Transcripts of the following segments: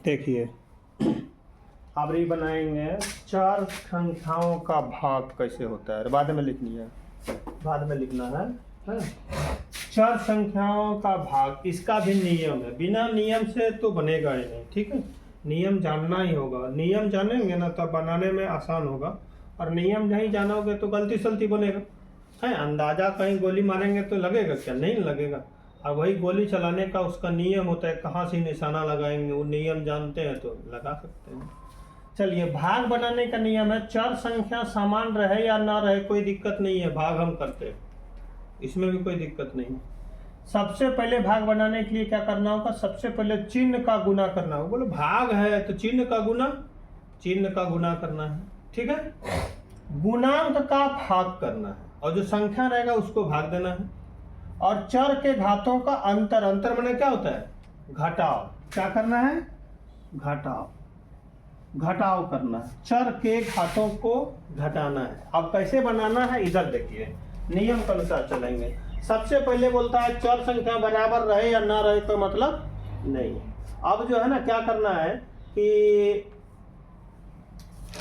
देखिए अब ये बनाएंगे चार संख्याओं का भाग कैसे होता है, बाद में लिखनी है, बाद में लिखना है। चार संख्याओं का भाग, इसका भी नियम है, बिना नियम से तो बनेगा ही नहीं। ठीक है, नियम जानना ही होगा, नियम जानेंगे ना तब बनाने में आसान होगा, और नियम नहीं जानोगे तो गलती सलती बनेगा। है अंदाजा कहीं गोली मारेंगे तो लगेगा क्या? नहीं लगेगा। अब वही गोली चलाने का उसका नियम होता है, कहाँ से निशाना लगाएंगे वो नियम जानते हैं तो लगा सकते हैं। चलिए, भाग बनाने का नियम है, चार संख्या समान रहे या ना रहे कोई दिक्कत नहीं है, भाग हम करते हैं, इसमें भी कोई दिक्कत नहीं। सबसे पहले भाग बनाने के लिए क्या करना होगा? सबसे पहले चिन्ह का गुना करना होगा। बोलो भाग है तो चिन्ह का गुना, चिन्ह का गुना करना है। ठीक है, गुणांक का भाग करना है और जो संख्या रहेगा उसको भाग देना है। और चर के घातों का अंतर, अंतर माने क्या होता है? घटाव। क्या करना है? घटाव, घटाव करना है, चर के घातों को घटाना है। अब कैसे बनाना है इधर देखिए, नियम के अनुसार चलेंगे। सबसे पहले बोलता है चर संख्या बराबर रहे या ना रहे तो मतलब नहीं। अब जो है ना क्या करना है कि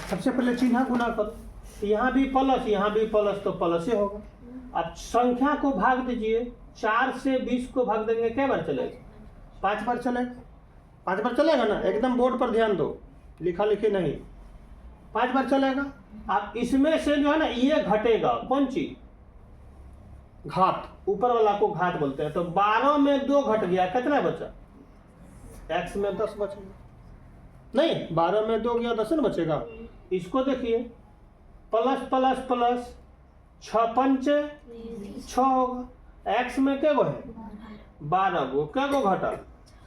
सबसे पहले चिन्ह गुना करो, यहाँ भी प्लस यहाँ भी प्लस तो प्लस ही होगा। अब संख्या को भाग दीजिए, 4 से 20 को भाग देंगे, क्या बार चलेगा? 5 बार चलेगा। 5 बार चलेगा ना, एकदम बोर्ड पर ध्यान दो, लिखा लिखी नहीं, 5 बार चलेगा। अब इसमें से जो है ना ये घटेगा, कौन चीज? घात, ऊपर वाला को घात बोलते हैं। तो 12 में 2 घट गया, कितना बचा? x में 10 बचेगा, नहीं 12 में 2 गया 10 न बचेगा। इसको देखिए, प्लस प्लस प्लस 6 पंचे 6 होगा। x में क्या गो है? 12 गो, क्या गो घटा?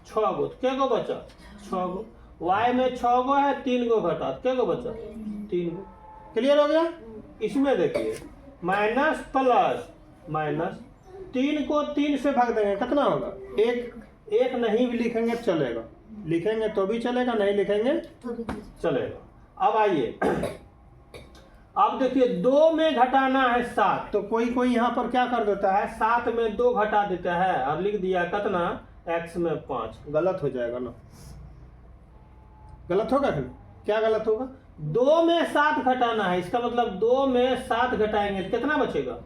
6 गो, क्या गो बचा? 6 गो। y में 6 गो है, 3 गो घटा, क्या गो बचा? 3 गो। क्लियर हो गया? इसमें देखिए माइनस प्लस माइनस, 3 को 3 से भाग देंगे, कितना होगा? 1। 1 नहीं भी लिखेंगे चलेगा, लिखेंगे तो भी चलेगा, नहीं लिखेंगे तो भी चलेगा। अब आइए, अब देखिए 2 में घटाना है 7, तो कोई कोई यहाँ पर क्या कर देता है, 7 में 2 घटा देता है और लिख दिया कितना? x में 5। गलत हो जाएगा ना, गलत होगा क्या? गलत होगा। 2 में 7 घटाना है, इसका मतलब 2 में 7 घटाएंगे कितना बचेगा?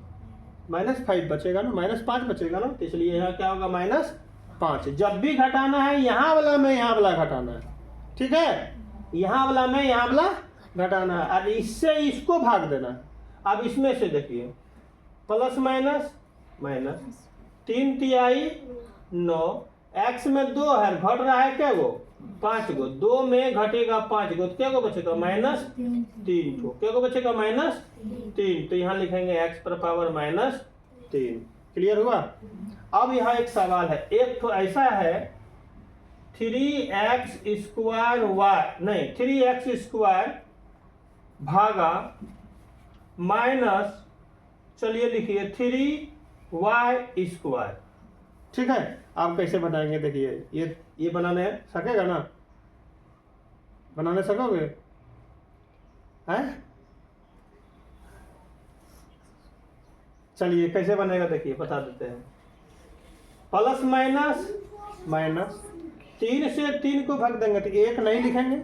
-5 बचेगा ना, -5 बचेगा ना, तो इसलिए यहाँ क्या होगा? -5। जब भी घटाना है यहाँ वाला में यहाँ वाला घटाना है, ठीक है, यहाँ वाला में यहाँ वाला घटाना है और इससे इसको भाग देना है। अब इसमें से देखिए प्लस माइनस माइनस, 3 तिहाई 9, x में 2 है, घट रहा है क्या गो? 5 गो। 2 में घटेगा 5 गो, तो क्या गो बचेगा? -3 गो। क्या गो बचेगा? -3। तो यहाँ लिखेंगे x पर पावर -3। क्लियर हुआ? अब यहाँ एक सवाल है, एक तो ऐसा है 3x² y, नहीं 3x² भागा माइनस, चलिए लिखिए 3y²। ठीक है, आप कैसे बनाएंगे देखिए, ये बनाने सकेगा ना? बनाने सकोगे? हैं? चलिए कैसे बनेगा देखिए, बता देते हैं। प्लस माइनस माइनस, 3 से 3 को भाग देंगे तो 1 नहीं लिखेंगे।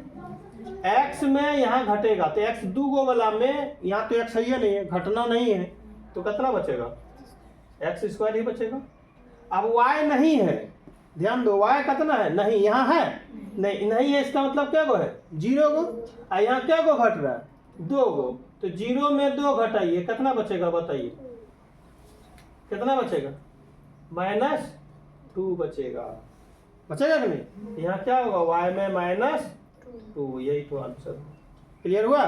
x में यहाँ घटेगा तो x 2 गो वाला में, यहाँ तो x है नहीं है, घटना नहीं है, तो कितना बचेगा? x² ही बचेगा। अब y नहीं है, ध्यान दो, y कितना है? नहीं, यहाँ है नहीं, नहीं है, इसका मतलब क्या गो है? 0 गो। और यहाँ क्या गो घट रहा है? 2 गो। तो 0 में 2 घटाइए, कितना बचेगा? बताइए कितना बचेगा? -2 बचेगा। बचेगा कि नहीं? यहाँ क्या होगा? y में -2, यही तो आंसर। क्लियर हुआ?